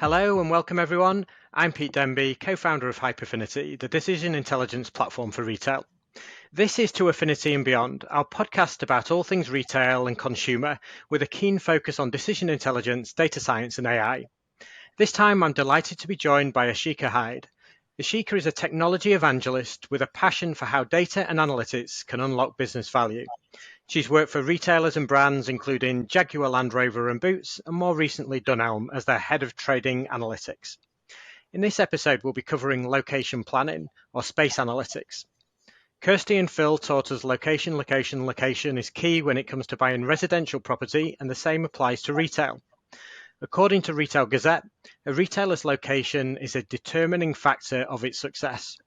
Hello and welcome everyone. I'm Pete Denby, co-founder of HyperFinity, the decision intelligence platform for retail. This is To Affinity and Beyond, our podcast about all things retail and consumer, with a keen focus on decision intelligence, data science and AI. This time I'm delighted to be joined by Asheeka Hyde. Asheeka is a technology evangelist with a passion for how data and analytics can unlock business value. She's worked for retailers and brands including Jaguar Land Rover and Boots, and more recently Dunelm as their head of trading analytics. In this episode, we'll be covering location planning or space analytics. Kirsty and Phil taught us location is key when it comes to buying residential property, and the same applies to retail. According to Retail Gazette, a retailer's location is a determining factor of its success.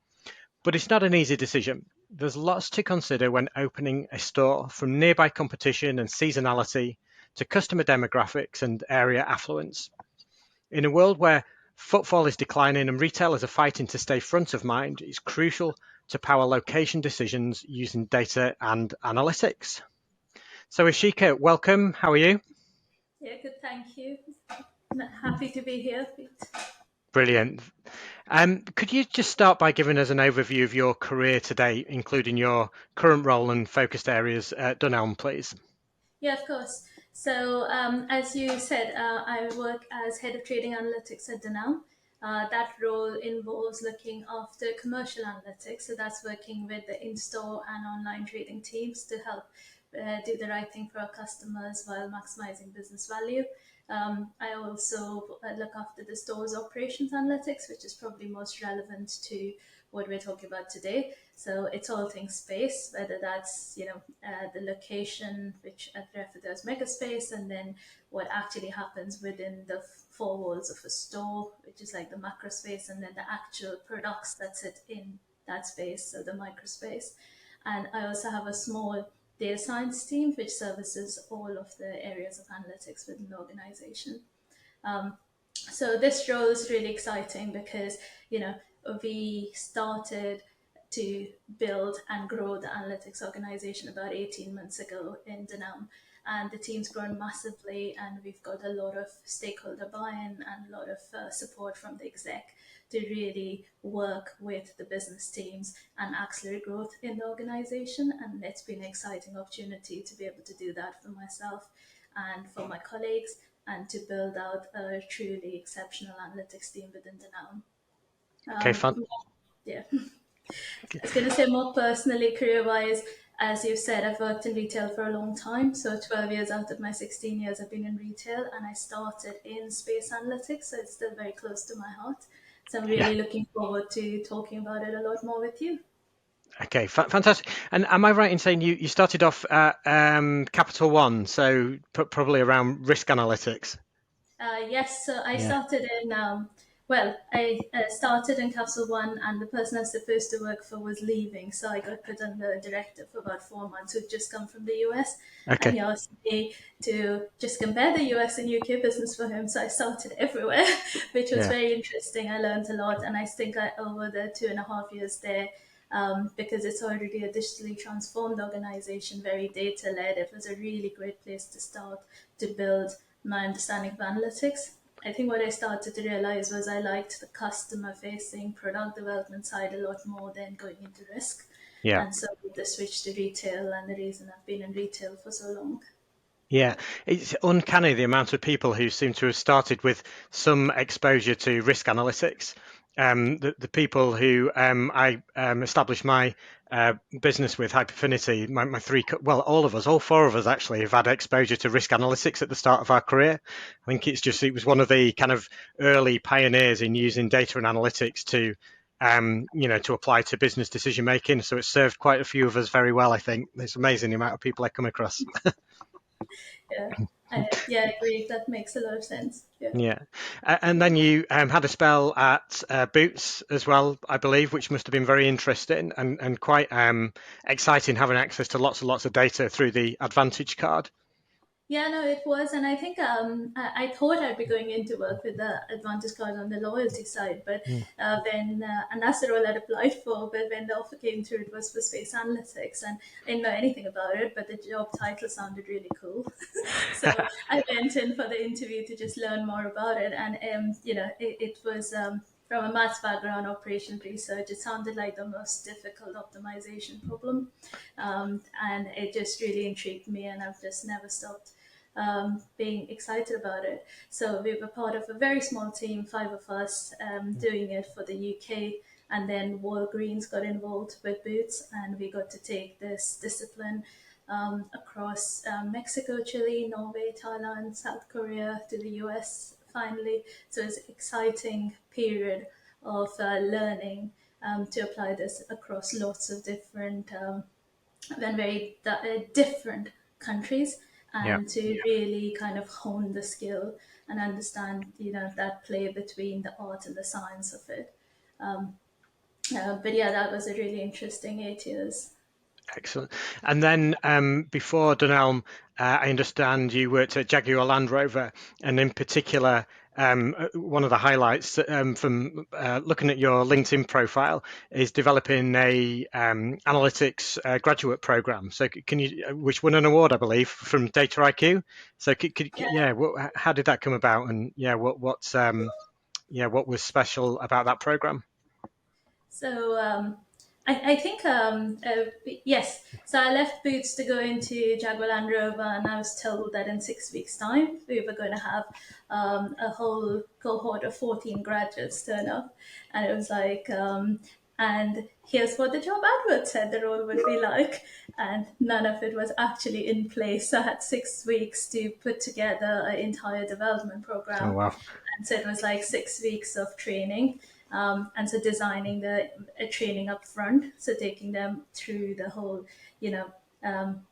But it's not an easy decision. There's lots to consider when opening a store, from nearby competition and seasonality to customer demographics and area affluence. In a world where footfall is declining and retailers are fighting to stay front of mind, it's crucial to power location decisions using data and analytics. So Asheeka, welcome. How are you? Yeah, good, thank you. Happy to be here, Pete. Brilliant. Could you just start by giving us an overview of your career to date, including your current role and focused areas at Dunelm, please? Yeah, of course. So, as you said, I work as head of trading analytics at Dunelm. That role involves looking after commercial analytics. So that's working with the in-store and online trading teams to help do the right thing for our customers while maximizing business value. I also look after the store's operations analytics, which is probably most relevant to what we're talking about today. So it's all things space, whether that's the location, which I refer to as mega space, and then what actually happens within the four walls of a store, which is like the macro space, and then the actual products that sit in that space, so the micro space. And I also have a small data science team which services all of the areas of analytics within the organization. So this role is really exciting because we started to build and grow the analytics organization about 18 months ago in Dunelm, and the team's grown massively, and we've got a lot of stakeholder buy-in and a lot of support from the exec to really work with the business teams and accelerate growth in the organization. And it's been an exciting opportunity to be able to do that for myself and for my colleagues, and to build out a truly exceptional analytics team within Dunelm. Okay, fun. Yeah. I was going to say, more personally, career-wise, as you said, I've worked in retail for a long time. So 12 years out of my 16 years, I've been in retail, and I started in space analytics. So it's still very close to my heart. So I'm really looking forward to talking about it a lot more with you. Okay, fantastic. And am I right in saying you started off at Capital One, so probably around risk analytics? Yes, so I started in, I started in Capital One, and the person I was supposed to work for was leaving. So I got put under a director for about 4 months who'd just come from the US. And he Okay. asked me to just compare the US and UK business for him. So I started everywhere, which was Yeah. very interesting. I learned a lot. And I think over the 2.5 years there, because it's already a digitally transformed organization, very data led, it was a really great place to start to build my understanding of analytics. I think what I started to realize was I liked the customer facing product development side a lot more than going into risk. Yeah. And so the switch to retail, and the reason I've been in retail for so long. Yeah, it's uncanny the amount of people who seem to have started with some exposure to risk analytics. The people who I established my business with, HyperFinity, my three, well, all four of us actually have had exposure to risk analytics at the start of our career. I think it was one of the kind of early pioneers in using data and analytics to to apply to business decision making. So it served quite a few of us very well, I think. It's amazing the amount of people I come across. Yeah, I agree. That makes a lot of sense. Yeah. Yeah. And then you had a spell at Boots as well, I believe, which must have been very interesting and quite exciting, having access to lots and lots of data through the Advantage card. Yeah, no, it was, and I think I thought I'd be going into work with the advantage card on the loyalty side, but Mm. and that's the role I'd applied for. But when the offer came through, it was for space analytics, and I didn't know anything about it, but the job title sounded really cool. So I went in for the interview to just learn more about it, and it was. From a maths background, operation research, it sounded like the most difficult optimization problem, and it just really intrigued me, and I've just never stopped being excited about it. So we were part of a very small team, five of us, doing it for the UK. And then Walgreens got involved with Boots, and we got to take this discipline across Mexico, Chile, Norway, Thailand, South Korea to the US finally. So it's an exciting period of learning to apply this across lots of different and very different countries, Yeah. and to really kind of hone the skill and understand that play between the art and the science of it. But yeah, that was a really interesting 8 years. Excellent. And then before Dunelm, I understand you worked at Jaguar Land Rover, and in particular, one of the highlights from looking at your LinkedIn profile is developing a analytics graduate program. So can you, which won an award, I believe, from Data IQ. So yeah, how did that come about? And yeah, what was special about that program? So I think yes. So I left Boots to go into Jaguar Land Rover, and I was told that in 6 weeks' time we were going to have a whole cohort of 14 graduates turn up, and it was like. And here's what the job advert said the role would be like, and none of it was actually in place. So I had 6 weeks to put together an entire development Oh program, wow. and so it was like 6 weeks of training, and so designing the training up front, so taking them through the whole, you know, um,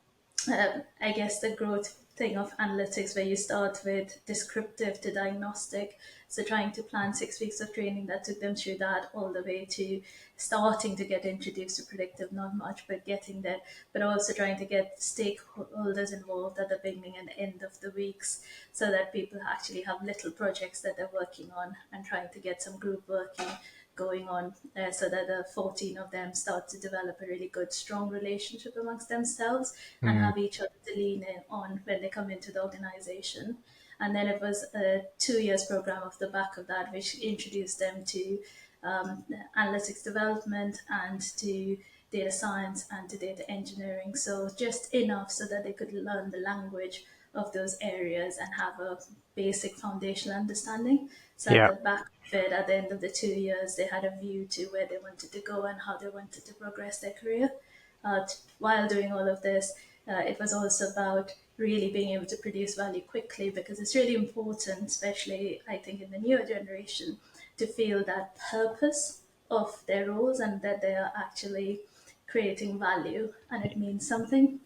I guess the growth thing of analytics, where you start with descriptive to diagnostic. So trying to plan 6 weeks of training that took them through that all the way to starting to get introduced to predictive, not much, but getting there, but also trying to get stakeholders involved at the beginning and end of the weeks, so that people actually have little projects that they're working on, and trying to get some group working going on, so that the 14 of them start to develop a really good, strong relationship amongst themselves, and Mm. have each other to lean in on when they come into the organization. And then it was a 2 years program off the back of that, which introduced them to analytics development and to data science and to data engineering. So just enough so that they could learn the language of those areas and have a basic foundational understanding. So at Yeah. the back of it, at the end of the 2 years, they had a view to where they wanted to go and how they wanted to progress their career. While doing all of this, it was also about really being able to produce value quickly, because it's really important, especially I think in the newer generation, to feel that purpose of their roles and that they are actually creating value and it means something.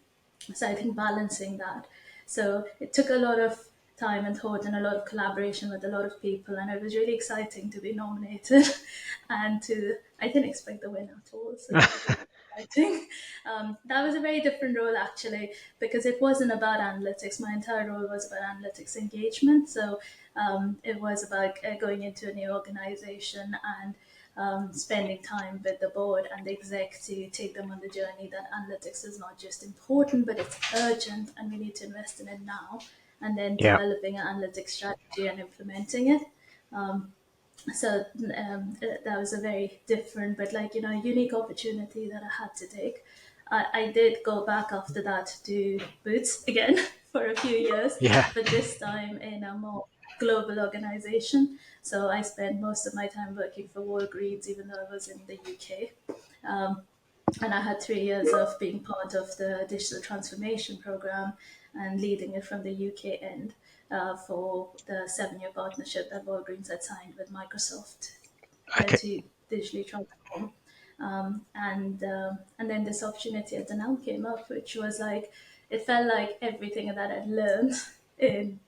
So I think balancing that. So it took a lot of time and thought and a lot of collaboration with a lot of people, and it was really exciting to be nominated and to I didn't expect the win at all, so that was really exciting. That was a very different role actually, because it wasn't about analytics. My entire role was about analytics engagement. So it was about going into a new organization and spending time with the board and the exec to take them on the journey that analytics is not just important, but it's urgent and we need to invest in it now. And then Yeah. developing an analytics strategy and implementing it. So that was a very different, but unique opportunity that I had to take. I did go back after that to Boots again for a few years, Yeah. but this time in a more global organization. So I spent most of my time working for Walgreens, even though I was in the UK. And I had 3 years of being part of the digital transformation program and leading it from the UK end, for the 7 year partnership that Walgreens had signed with Microsoft Okay. to digitally transform. And then this opportunity at Dunelm came up, which was like, it felt like everything that I'd learned in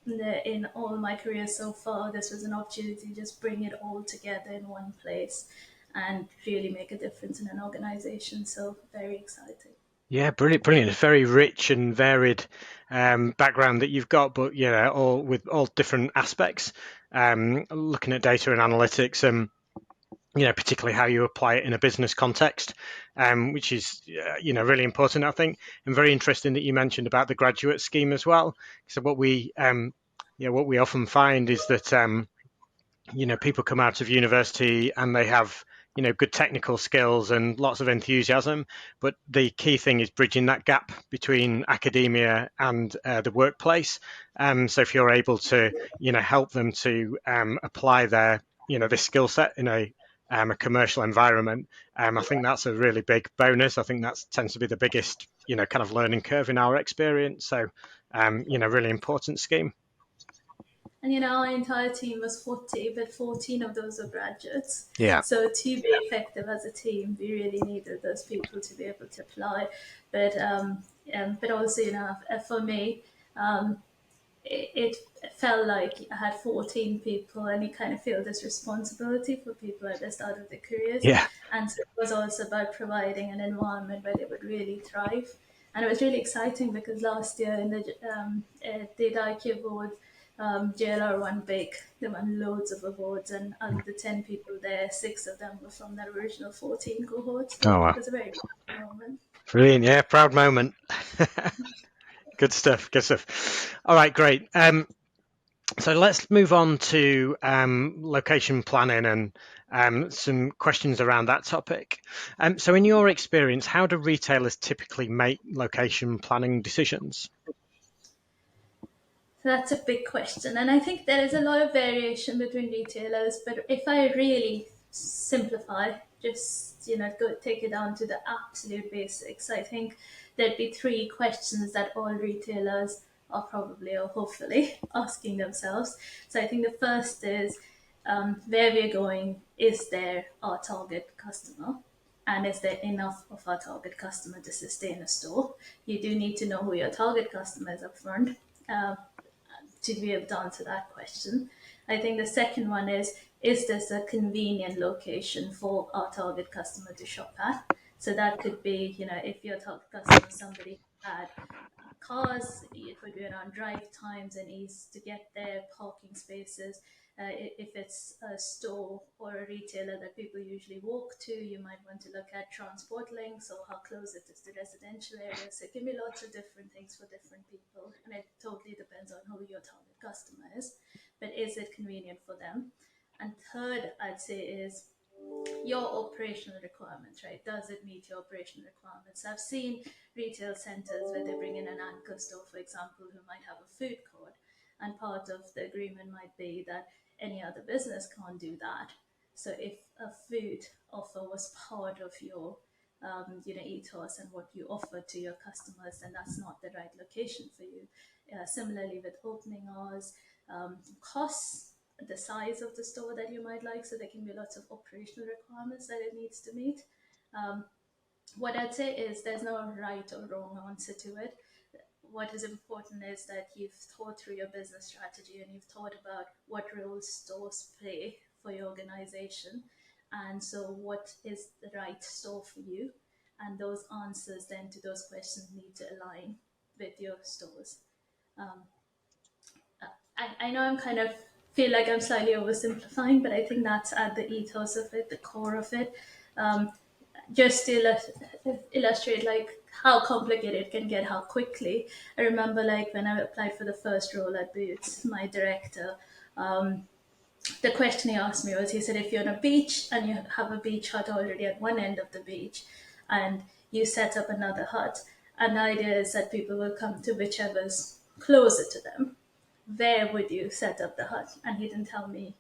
in all my career so far, this was an opportunity to just bring it all together in one place and really make a difference in an organization. So very exciting. Yeah, brilliant, brilliant. It's very rich and varied background that you've got, but all with all different aspects. Looking at data and analytics, and particularly how you apply it in a business context, which is really important, I think, and very interesting that you mentioned about the graduate scheme as well. So what we often find is that people come out of university and they have good technical skills and lots of enthusiasm, but the key thing is bridging that gap between academia and the workplace. So if you're able to help them to apply their this skill set in a commercial environment, I think that's a really big bonus. I think that tends to be the biggest kind of learning curve in our experience. So really important scheme. And our entire team was 40, but 14 of those were graduates. Yeah. So to be effective as a team, we really needed those people to be able to apply. But also, for me, it felt like I had 14 people, and you kind of feel this responsibility for people at the start of their careers. Yeah. And so it was also about providing an environment where they would really thrive. And it was really exciting because last year in the IQ Awards, JLR won big. They won loads of awards, and out of the 10 people there, 6 of them were from that original 14 cohort. So Oh, it wow. was a very proud moment. Brilliant. Yeah, proud moment. Good stuff. Good stuff. All right, great. So let's move on to location planning and some questions around that topic. So in your experience, how do retailers typically make location planning decisions? So that's a big question. And I think there is a lot of variation between retailers. But if I really simplify, just go take it down to the absolute basics, I think there'd be three questions that all retailers are probably or hopefully asking themselves. So I think the first is where we're going, is there our target customer? And is there enough of our target customer to sustain a store? You do need to know who your target customer is up front. To be able to answer that question. I think the second one is this a convenient location for our target customer to shop at? So that could be, if your target customer, somebody had cars, it would be around drive times and ease to get there, parking spaces. If it's a store or a retailer that people usually walk to, you might want to look at transport links or how close it is to residential areas. So it can be lots of different things for different people, and it totally depends on who your target customer is. But is it convenient for them? And third, I'd say is your operational requirements, right? Does it meet your operational requirements? I've seen retail centers where they bring in an anchor store, for example, who might have a food court, and part of the agreement might be that any other business can't do that. So if a food offer was part of your ethos and what you offer to your customers, then that's not the right location for you. Similarly with opening hours, costs, the size of the store that you might like. So there can be lots of operational requirements that it needs to meet. Um, what I'd say is there's no right or wrong answer to it. What is important is that you've thought through your business strategy and you've thought about what roles stores play for your organization. And so, what is the right store for you? And those answers then to those questions need to align with your stores. Um, I know I'm kind of feel like I'm slightly oversimplifying, but I think that's at the ethos of it, the core of it. Um, just to illustrate like how complicated it can get, how quickly. I remember like when I applied for the first role at Boots, my director, the question he asked me was, he said, if you're on a beach and you have a beach hut already at one end of the beach and you set up another hut, and the idea is that people will come to whichever's closer to them, where would you set up the hut? And he didn't tell me,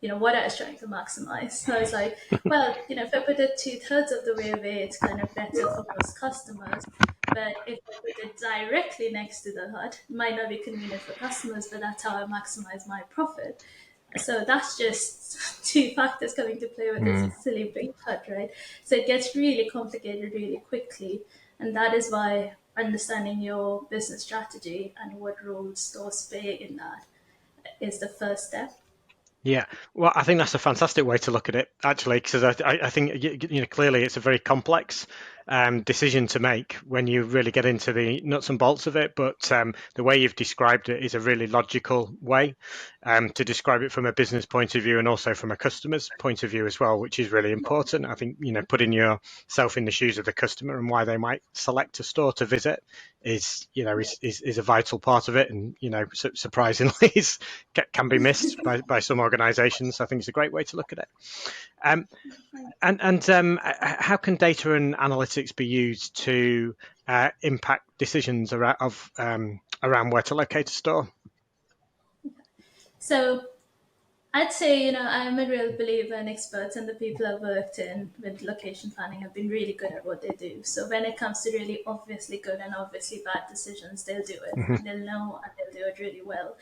what I was trying to maximize. So I was like, well, if I put it 2/3 of the way away, it's kind of better for most customers. But if I put it directly next to the hut, it might not be convenient for customers, but that's how I maximize my profit. So that's just two factors coming to play with this silly big hut, right? So it gets really complicated really quickly. And that is why understanding your business strategy and what roles stores play in that is the first step. Yeah, well, I think that's a fantastic way to look at it, actually, because I think clearly it's a very complex decision to make when you really get into the nuts and bolts of it. But the way you've described it is a really logical way to describe it from a business point of view and also from a customer's point of view as well, which is really important. I think, putting yourself in the shoes of the customer and why they might select a store to visit is a vital part of it, and surprisingly can be missed by some organizations. So I think it's a great way to look at it. How can data and analytics be used to impact decisions around where to locate a store? So I'd say, I'm a real believer in experts, and the people I've worked in with location planning have been really good at what they do. So when it comes to really obviously good and obviously bad decisions, they'll do it. Mm-hmm. And they'll know, and they'll do it really well.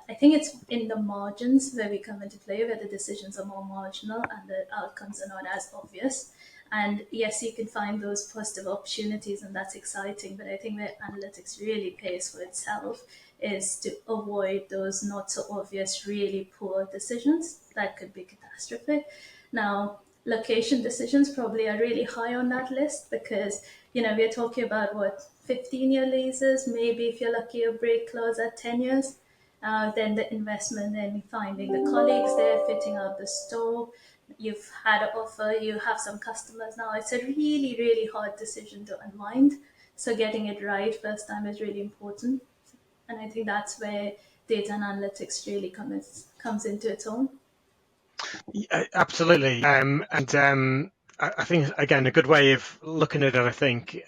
I think it's in the margins where we come into play, where the decisions are more marginal and the outcomes are not as obvious. And yes, you can find those positive opportunities, and that's exciting. But I think where analytics really pays for itself is to avoid those not so obvious, really poor decisions that could be catastrophic. Now, location decisions probably are really high on that list because, we're talking about 15-year leases, maybe if you're lucky, a break clause at 10 years. Then the investment in finding the colleagues there, fitting out the store. You've had an offer, you have some customers now. It's a really, really hard decision to unwind. So getting it right first time is really important. And I think that's where data and analytics really comes into its own. Yeah, absolutely. I think, again, a good way of looking at it, I think,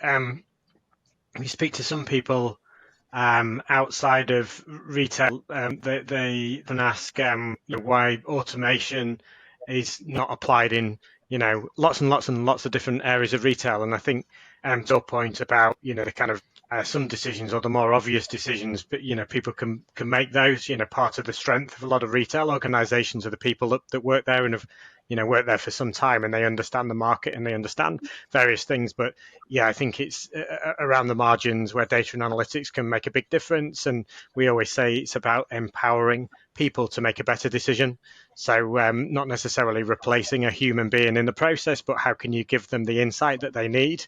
we speak to some people outside of retail, they then ask why automation is not applied in lots and lots and lots of different areas of retail. And I think to your point about the kind of some decisions or the more obvious decisions, but people can make those. Part of the strength of a lot of retail organizations are the people that work there and have worked there for some time, and they understand the market and they understand various things. But yeah, I think it's around the margins where data and analytics can make a big difference. And we always say it's about empowering people to make a better decision. So not necessarily replacing a human being in the process, but how can you give them the insight that they need?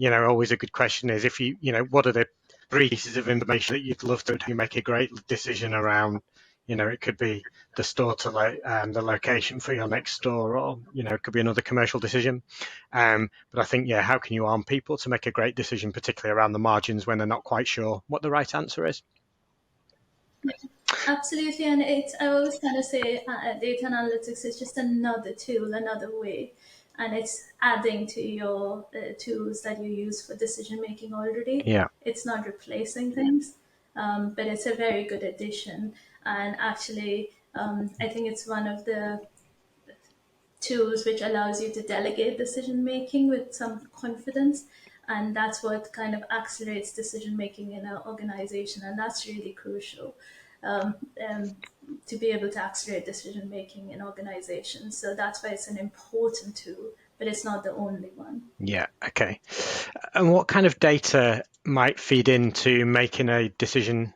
Always a good question is if what are the 3 pieces of information that you'd love to make a great decision around? It could be the store to the location for your next store, or it could be another commercial decision. But I think, how can you arm people to make a great decision, particularly around the margins when they're not quite sure what the right answer is? Absolutely, and I always kind of say data analytics is just another tool, another way, and it's adding to your tools that you use for decision making already. Yeah. It's not replacing things, but it's a very good addition. And actually, I think it's one of the tools which allows you to delegate decision making with some confidence, and that's what kind of accelerates decision making in an organization, and that's really crucial. Um, um, to be able to accelerate decision making in organizations. So that's why it's an important tool, but it's not the only one. Yeah. Okay. And what kind of data might feed into making a decision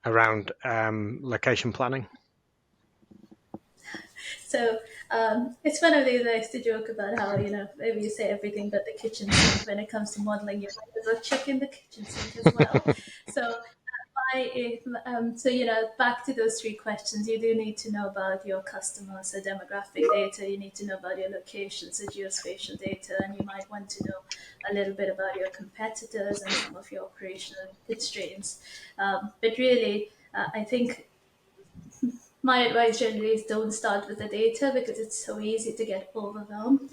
around location planning? So it's one of these I used to joke about how, maybe you say everything but the kitchen sink when it comes to modeling, you might as well check in the kitchen sink as well. So back to those 3 questions, you do need to know about your customers, so demographic data, you need to know about your locations, so geospatial data, and you might want to know a little bit about your competitors and some of your operational constraints. But really, I think my advice generally is don't start with the data because it's so easy to get overwhelmed.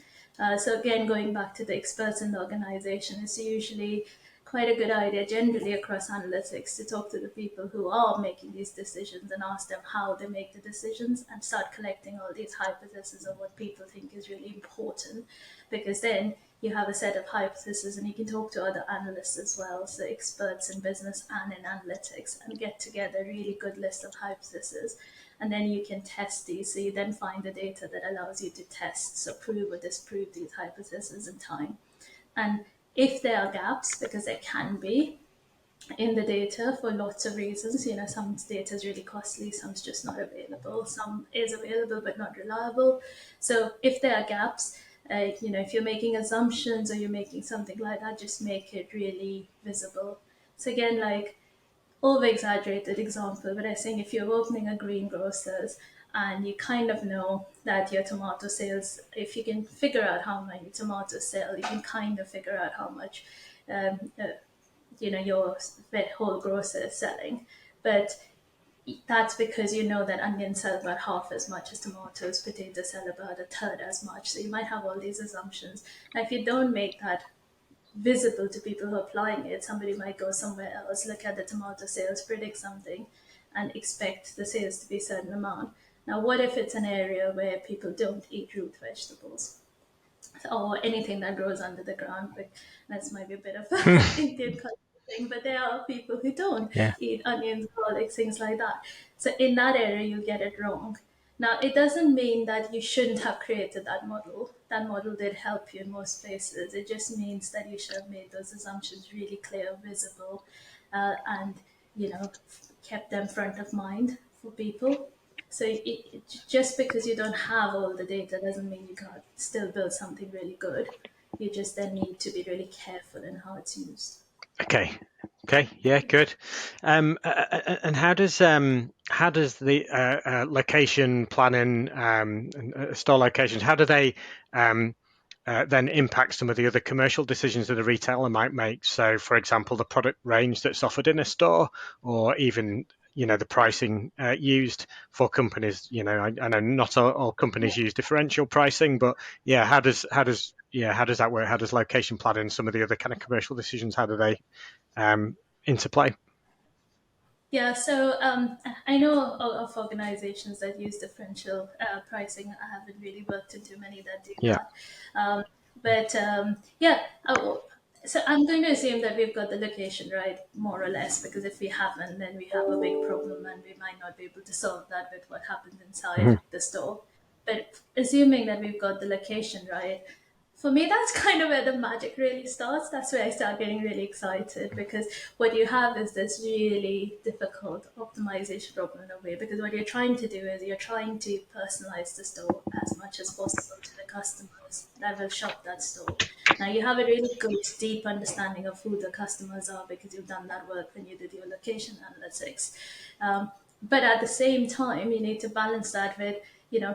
So again, going back to the experts in the organization, it's usually quite a good idea generally across analytics to talk to the people who are making these decisions and ask them how they make the decisions and start collecting all these hypotheses of what people think is really important, because then you have a set of hypotheses and you can talk to other analysts as well, so experts in business and in analytics, and get together a really good list of hypotheses, and then you can test these. So you then find the data that allows you to test, so prove or disprove these hypotheses in time. And if there are gaps, because there can be in the data for lots of reasons, some data is really costly, some's just not available, some is available but not reliable. So if there are gaps, If you're making assumptions or you're making something like that, just make it really visible. So again, like over exaggerated example, but I'm saying if you're opening a greengrocer's and you kind of know that your tomato sales, if you can figure out how many tomatoes sell, you can kind of figure out how much um, uh, your whole grocer is selling. But that's because you know that onions sell about half as much as tomatoes, potatoes sell about a third as much. So you might have all these assumptions. Now, if you don't make that visible to people who are applying it, somebody might go somewhere else, look at the tomato sales, predict something, and expect the sales to be a certain amount. Now, what if it's an area where people don't eat root vegetables or anything that grows under the ground? But that might be a bit of an Indian culture thing, but there are people who don't Yeah. eat onions, garlic, things like that. So in that area, you get it wrong. Now, it doesn't mean that you shouldn't have created that model. That model did help you in most places. It just means that you should have made those assumptions really clear, visible, and kept them front of mind for people. So just because you don't have all the data doesn't mean you can't still build something really good. You just then need to be really careful in how it's used. Okay. Okay. Yeah. Good. And how does the location planning and store locations, how do they then impact some of the other commercial decisions that a retailer might make? So, for example, the product range that's offered in a store, or even the pricing used for companies. I know not all companies use differential pricing, but yeah, how does that work? How does location planning and some of the other kind of commercial decisions, how do they interplay? Yeah, so I know of organizations that use differential pricing. I haven't really worked into many that do Yeah. that. But yeah, so I'm going to assume that we've got the location right, more or less, because if we haven't, then we have a big problem and we might not be able to solve that with what happens inside Mhm. the store. But assuming that we've got the location right, for me, that's kind of where the magic really starts. That's where I start getting really excited because what you have is this really difficult optimization problem in a way. Because what you're trying to do is you're trying to personalize the store as much as possible to the customers that will shop that store. Now, you have a really good, deep understanding of who the customers are because you've done that work when you did your location analytics. But at the same time, you need to balance that with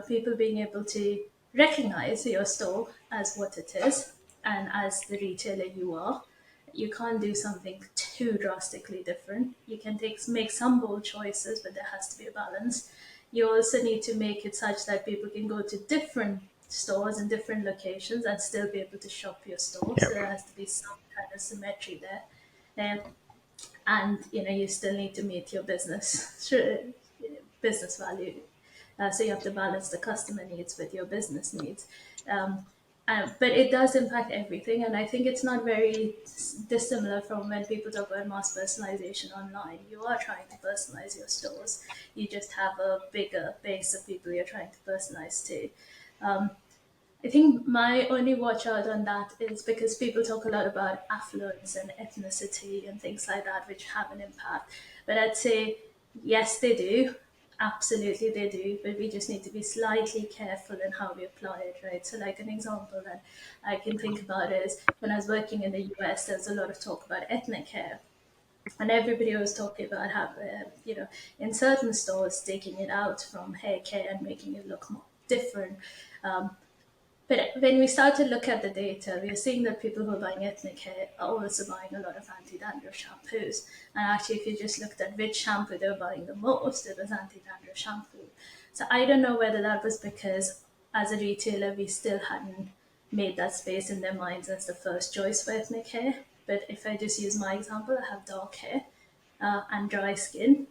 people being able to recognize your store as what it is and as the retailer you are. You can't do something too drastically different. You can make some bold choices, but there has to be a balance. You also need to make it such that people can go to different stores in different locations and still be able to shop your store. Yeah. So there has to be some kind of symmetry there. And you still need to meet your business value. So you have to balance the customer needs with your business needs. But it does impact everything, and I think it's not very dissimilar from when people talk about mass personalization online. You are trying to personalize your stores. You just have a bigger base of people you're trying to personalize to. I think my only watch out on that is because people talk a lot about affluence and ethnicity and things like that, which have an impact. But I'd say, yes, they do. Absolutely, they do. But we just need to be slightly careful in how we apply it, right? So, like an example that I can think about is when I was working in the US, there was a lot of talk about ethnic hair. And everybody was talking about how, in certain stores, taking it out from hair care and making it look more different. But when we start to look at the data, we are seeing that people who are buying ethnic hair are also buying a lot of anti-dandruff shampoos. And actually, if you just looked at which shampoo they were buying the most, it was anti-dandruff shampoo. So I don't know whether that was because, as a retailer, we still hadn't made that space in their minds as the first choice for ethnic hair. But if I just use my example, I have dark hair and dry skin.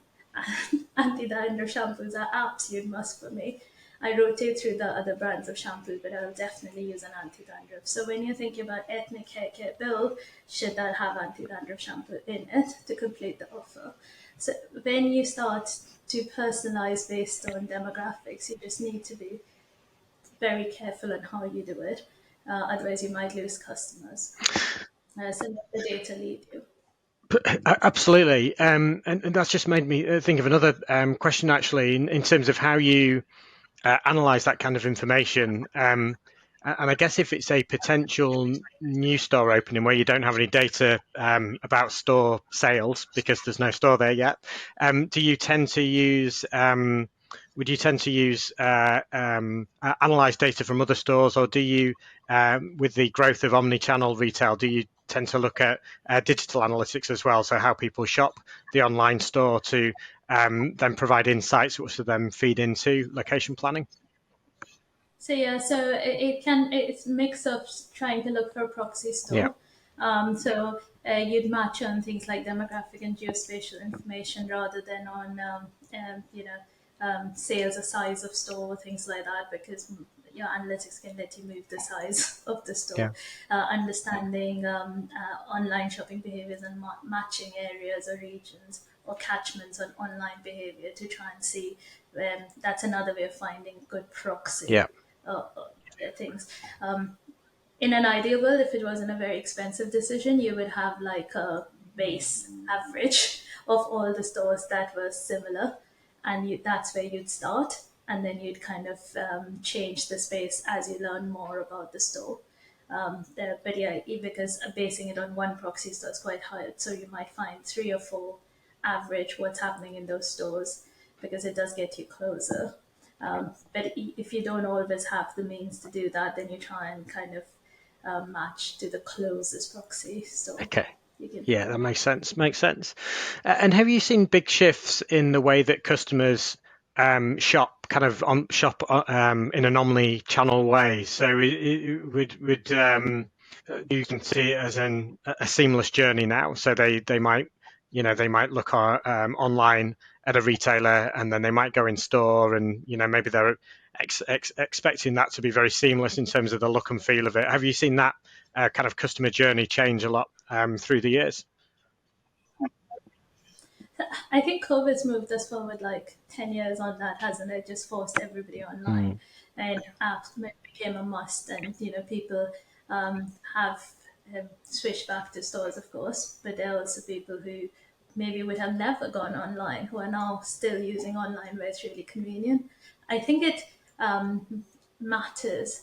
Anti-dandruff shampoos are absolute must for me. I rotate through the other brands of shampoo, but I'll definitely use an anti-dandruff. So when you're thinking about ethnic hair care bill, should that have anti-dandruff shampoo in it to complete the offer? So when you start to personalize based on demographics, you just need to be very careful on how you do it. Otherwise, you might lose customers. So let the data lead you. Absolutely. And that's just made me think of another question, actually, in terms of how you analyze that kind of information. And I guess if it's a potential new store opening where you don't have any data about store sales because there's no store there yet, do you tend to use would you tend to use analyze data from other stores, or do you, with the growth of omni-channel retail, do you tend to look at digital analytics as well? So how people shop the online store to then provide insights which will then feed into location planning? So yeah, so it's a mix of trying to look for a proxy Yeah, store. So you'd match on things like demographic and geospatial information rather than on sales or size of store, things like that, because your analytics can let you move the size of the store. yeah, Understanding online shopping behaviors and matching areas or regions or catchments on online behavior to try and see. That's another way of finding good proxy yeah, things. In an ideal world, if it wasn't a very expensive decision, you would have like a base average of all the stores that were similar, and that's where you'd start, and then you'd kind of change the space as you learn more about the store. But yeah, because basing it on one proxy store is quite hard, so you might find three or four average what's happening in those stores because it does get you closer. But if you don't always have the means to do that, then you try and kind of match to the closest proxy store okay. you can Yeah, that find. makes sense. Makes sense. And have you seen big shifts in the way that customers shop, kind of shop in an omni-channel way? So you can see it as a seamless journey now. So they might, they might look online at a retailer, and then they might go in store, and maybe they're expecting that to be very seamless in terms of the look and feel of it. Have you seen that kind of customer journey change a lot through the years? I think COVID's moved us forward like 10 years on that, hasn't it? Just forced everybody online. Mm. And apps became a must, and people have switched back to stores, of course, but there are also people who maybe would have never gone online who are now still using online where it's really convenient. I think it matters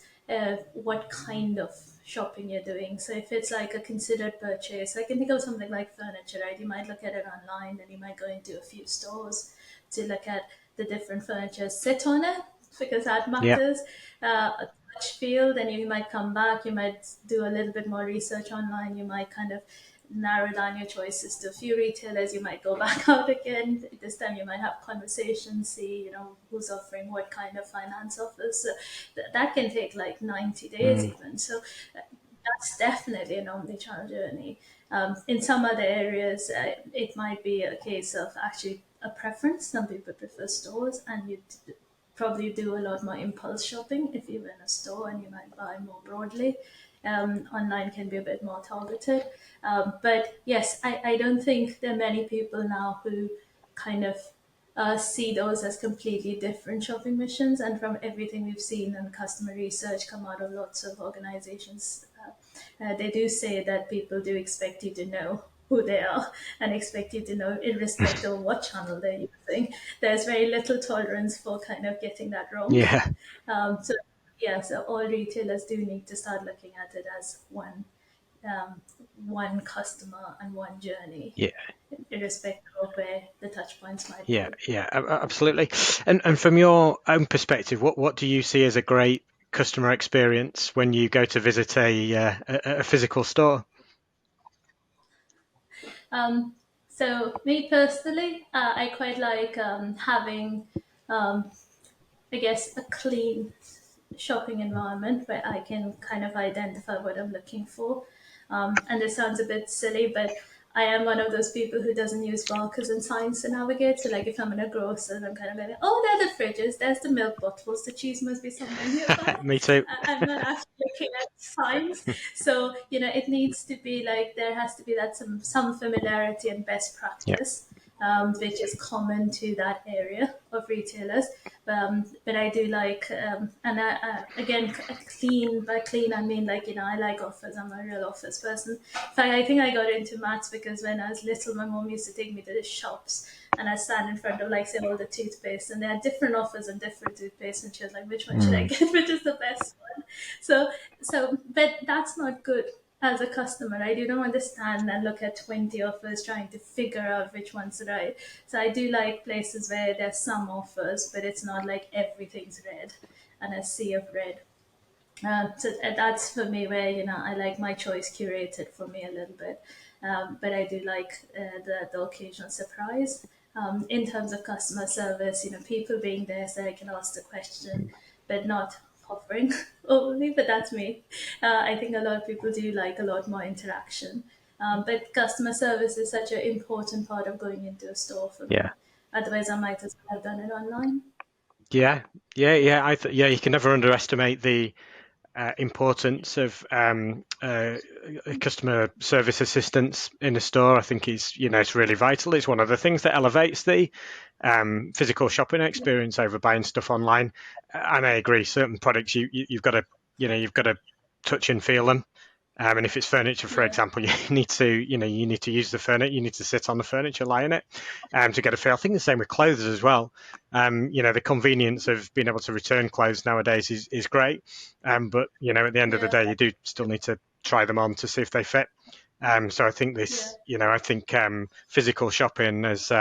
what kind of shopping you're doing. So if it's like a considered purchase, I can think of something like furniture, right? You might look at it online, and you might go into a few stores to look at the different furniture, sit on it because that Yeah. matters. A touch feel, then you might come back, you might do a little bit more research online, you might kind of narrow down your choices to a few retailers, you might go back out again. This time you might have conversations, see who's offering what kind of finance offers. So that can take like 90 days Mm. even. So that's definitely an omni-channel journey. In some other areas, it might be a case of actually a preference. Some people prefer stores, and you probably do a lot more impulse shopping if you're in a store, and you might buy more broadly. Online can be a bit more targeted. But yes, I don't think there are many people now who kind of see those as completely different shopping missions. And from everything we've seen and customer research come out of lots of organizations, they do say that people do expect you to know who they are and expect you to know irrespective of what channel they're using. There's very little tolerance for kind of getting that wrong. Yeah. So yeah, so all retailers do need to start looking at it as um, one customer and one journey, Yeah. irrespective of where the touch points might Yeah. be. Yeah. Absolutely. And from your own perspective, what do you see as a great customer experience when you go to visit a physical store? Um, so me personally, I quite like having, um, I guess, a clean shopping environment where I can kind of identify what I'm looking for. And this sounds a bit silly, but I am one of those people who doesn't use markers and signs to navigate. So, like, if I'm in a grocer, I'm kind of like, oh, there are the fridges, there's the milk bottles, the cheese must be somewhere nearby. Me too. I'm not actually looking at signs. So, it needs to be like there has to be that some familiarity and best Yeah. practice, which is common to that area of retailers. But I do like, and again, clean. By clean, I mean like I like offers. I'm a real offers person. In fact, I think I got into maths because when I was little, my mom used to take me to the shops and I stand in front of, like, say, all the toothpaste, and there are different offers on different toothpaste, and she was like, which one should I get? Which is the best one? But that's not good as a customer, right? You don't understand and look at 20 offers trying to figure out which one's right. So I do like places where there's some offers, but it's not like everything's red and a sea of red. That's for me where, I like my choice curated for me a little bit, but I do like the occasional surprise. In terms of customer service, people being there so I can ask the question, but not hovering over me. But that's me. I think a lot of people do like a lot more interaction. But customer service is such an important part of going into a store for Yeah. me. Otherwise, I might as well have done it online. Yeah, yeah. You can never underestimate the importance of customer service assistance in a store. I think it's really vital. It's one of the things that elevates the physical shopping experience over buying stuff online. And I agree, certain products you've got to you've got to touch and feel them. And if it's furniture, for Yeah, example, you need to use the furniture, you need to sit on the furniture, lie in it, to get a feel. I think the same with clothes as well. The convenience of being able to return clothes nowadays is great. But at the end of the yeah, day, you do still need to try them on to see if they fit. So I think yeah, physical shopping is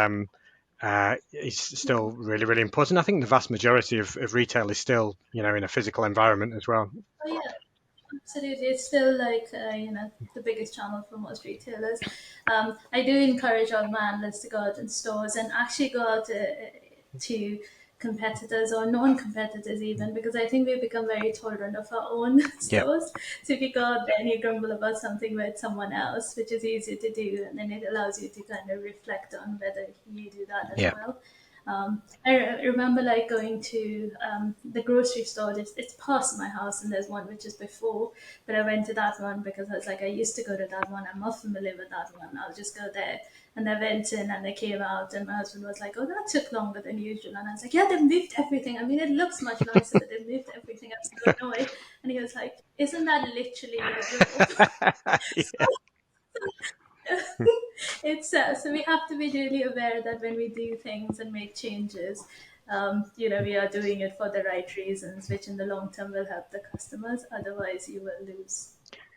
still really, really important. I think the vast majority of retail is still, in a physical environment as well. oh yeah. Absolutely, it's still like the biggest channel for most retailers. I do encourage all my analysts to go out in stores and actually go out to competitors or non-competitors even, because I think we've become very tolerant of our own Yeah. stores. So if you go out there and you grumble about something with someone else, which is easy to do, and then it allows you to kind of reflect on whether you do that as Yeah. well. I remember like going to the grocery store. It's past my house, and there's one which is before, but I went to that one because I was like, I used to go to that one. I'm more familiar with that one. I'll just go there. And I went in, and they came out, and my husband was like, "Oh, that took longer than usual." And I was like, "Yeah, they moved everything. I mean, it looks much nicer, but they moved everything. I'm so annoyed." And he was like, "Isn't that literally your job?" Yeah. It's so we have to be really aware that when we do things and make changes, we are doing it for the right reasons, which in the long term will help the customers. Otherwise, you will lose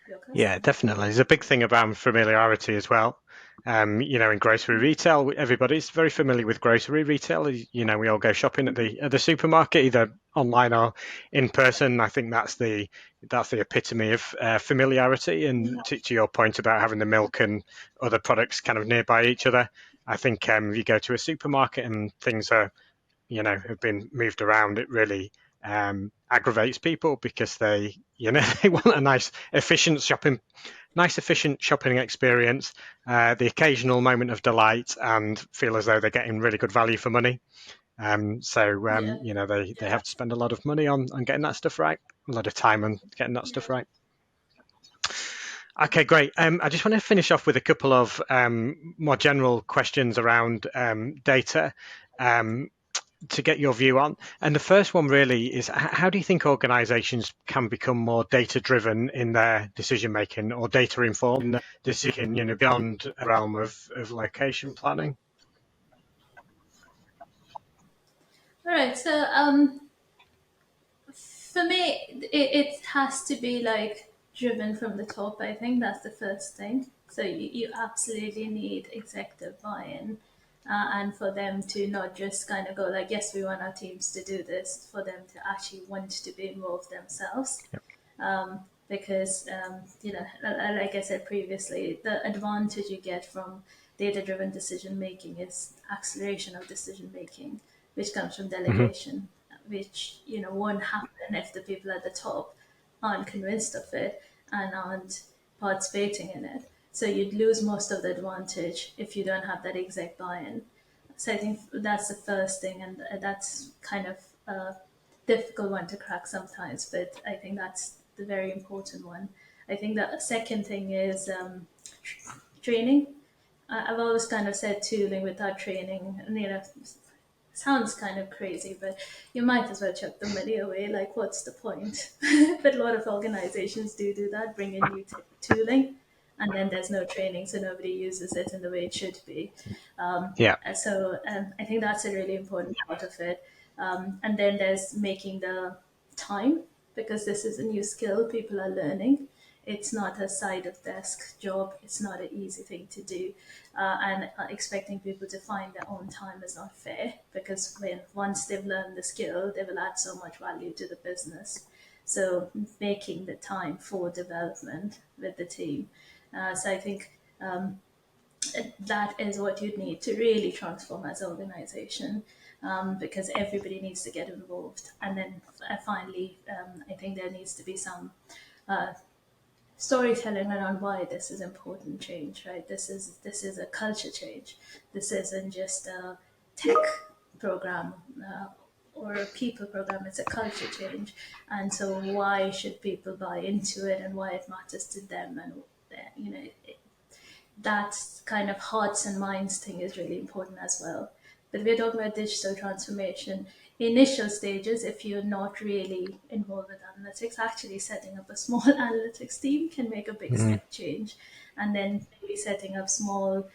your Yeah, customer. definitely. There's a big thing about familiarity as well. In grocery retail, everybody's very familiar with grocery retail. We all go shopping at the supermarket, either online or in person. I think that's the epitome of familiarity. And to your point about having the milk and other products kind of nearby each other, I think if you go to a supermarket and things are have been moved around, it really aggravates people because they they want a nice efficient shopping experience, the occasional moment of delight, and feel as though they're getting really good value for money. Yeah, They have to spend a lot of money on getting that stuff right, a lot of time on getting that yeah. stuff right. Okay, great. I just want to finish off with a couple of more general questions around data. Um, to get your view on. And the first one really is, how do you think organizations can become more data driven in their decision making, or data informed decision, beyond a realm of location planning? All right. So for me, it has to be like driven from the top. I think that's the first thing. So you absolutely need executive buy-in, and for them to not just kind of go like, yes, we want our teams to do this, for them to actually want to be involved themselves. Because like I said previously, the advantage you get from data-driven decision making is acceleration of decision making, which comes from Mm-hmm. delegation, which won't happen if the people at the top aren't convinced of it and aren't participating in it. So you'd lose most of the advantage if you don't have that exec buy-in. So I think that's the first thing, and that's kind of a difficult one to crack sometimes, but I think that's the very important one. I think the second thing is training. I've always kind of said tooling without training, and sounds kind of crazy, but you might as well chuck the money away. Like, what's the point? But a lot of organizations do that, bring in new tooling, and then there's no training, so nobody uses it in the way it should be. Yeah. I think that's a really important part of it. And then there's making the time, because this is a new skill people are learning. It's not a side of desk job. It's not an easy thing to do, and expecting people to find their own time is not fair, because when once they've learned the skill, they will add so much value to the business. So making the time for development with the team. So I think that is what you need to really transform as an organization, because everybody needs to get involved. And then finally, I think there needs to be some storytelling around why this is important change, right? This is a culture change. This isn't just a tech program, or a people program. It's a culture change, and so why should people buy into it, and why it matters to them, and you know, that kind of hearts and minds thing is really important as well. But we're talking about digital transformation. Initial stages, if you're not really involved with analytics, actually setting up a small analytics team can make a big Mm. step change. And then maybe setting up small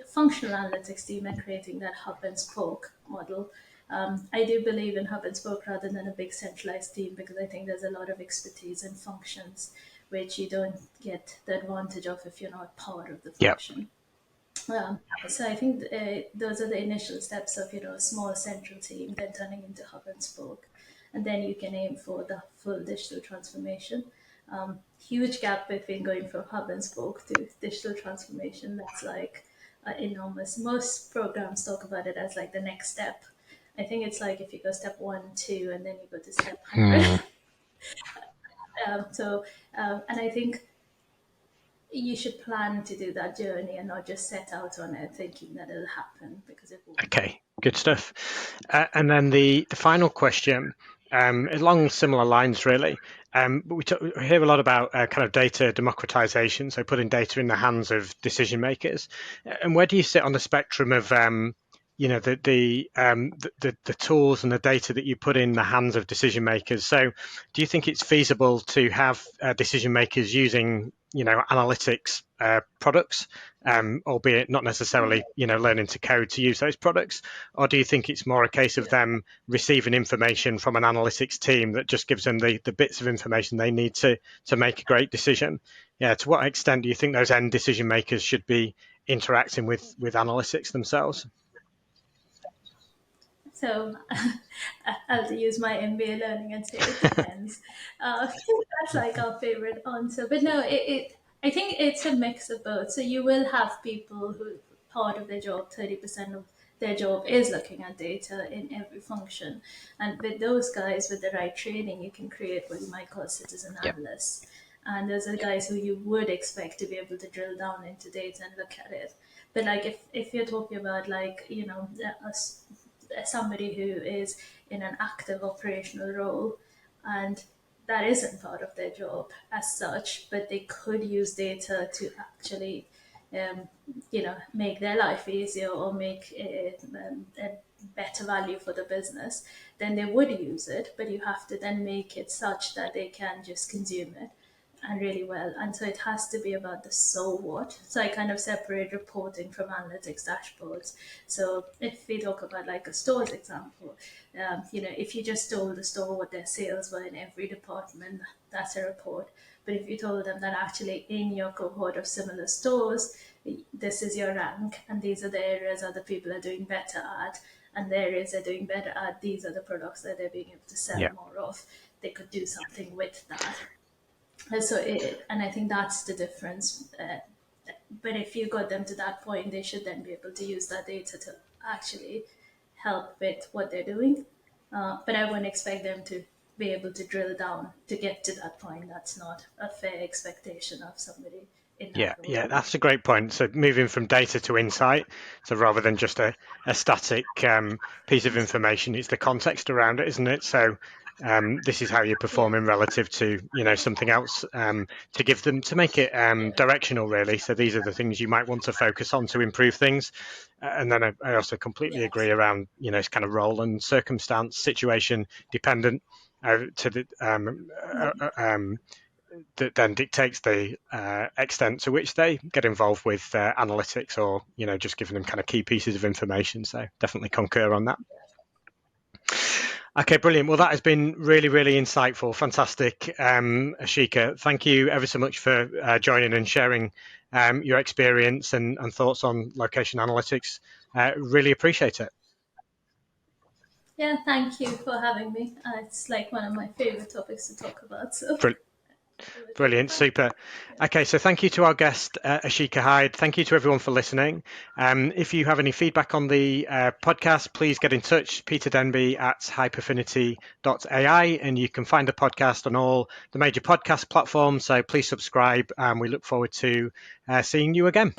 functional analytics team and creating that hub and spoke model. I do believe in hub and spoke rather than a big centralized team, because I think there's a lot of expertise in functions which you don't get the advantage of if you're not part of the Yeah. function. So I think those are the initial steps of a small central team, then turning into hub and spoke, and then you can aim for the full digital transformation. Huge gap between going from hub and spoke to digital transformation. That's like enormous. Most programs talk about it as like the next step. I think it's like if you go step 1, 2, and then you go to step 100. Mm. And I think you should plan to do that journey and not just set out on it thinking that it'll happen, because it won't. Okay, good stuff. And then the final question, along similar lines, really. But we hear a lot about kind of data democratization, so putting data in the hands of decision makers. And where do you sit on the spectrum of the tools and the data that you put in the hands of decision makers? So, do you think it's feasible to have decision makers using analytics products, albeit not necessarily learning to code to use those products, or do you think it's more a case of them receiving information from an analytics team that just gives them the bits of information they need to make a great decision? Yeah, to what extent do you think those end decision makers should be interacting with analytics themselves? So I'll use my MBA learning and say it depends. That's like our favorite answer. But no, I think it's a mix of both. So you will have people who part of their job, 30% of their job is looking at data in every function. And with those guys with the right training, you can create what you might call citizen Yep. analysts. And those are guys who you would expect to be able to drill down into data and look at it. But like if you're talking about like, somebody who is in an active operational role, and that isn't part of their job as such, but they could use data to actually make their life easier or make a better value for the business, then they would use it, but you have to then make it such that they can just consume it and really well. And so it has to be about the so what. So I kind of separate reporting from analytics dashboards. So if we talk about like a stores example, if you just told the store what their sales were in every department, that's a report. But if you told them that actually in your cohort of similar stores, this is your rank, and these are the areas other people are doing better at, and the areas they're doing better at, these are the products that they're being able to sell Yeah. more of, they could do something with that. And I think that's the difference. But if you got them to that point, they should then be able to use that data to actually help with what they're doing. But I wouldn't expect them to be able to drill down to get to that point. That's not a fair expectation of somebody in that role. Yeah, that's a great point. So moving from data to insight, so rather than just a static piece of information, it's the context around it, isn't it? So this is how you're performing relative to something else, to make it directional, really. So these are the things you might want to focus on to improve things. And then I also completely agree around it's kind of role and circumstance, situation dependent to the that then dictates the extent to which they get involved with analytics, or just giving them kind of key pieces of information. So definitely concur on that. Okay, brilliant. Well, that has been really, really insightful. Fantastic. Asheeka, thank you ever so much for joining and sharing your experience and thoughts on location analytics. Really appreciate it. Yeah, thank you for having me. It's like one of my favorite topics to talk about. So it was really Brilliant, fun. super. Okay, so thank you to our guest, Asheeka Hyde. Thank you to everyone for listening. If you have any feedback on the podcast, please get in touch, Peter Denby at HyperFinity.ai, and you can find the podcast on all the major podcast platforms. So please subscribe, and we look forward to seeing you again.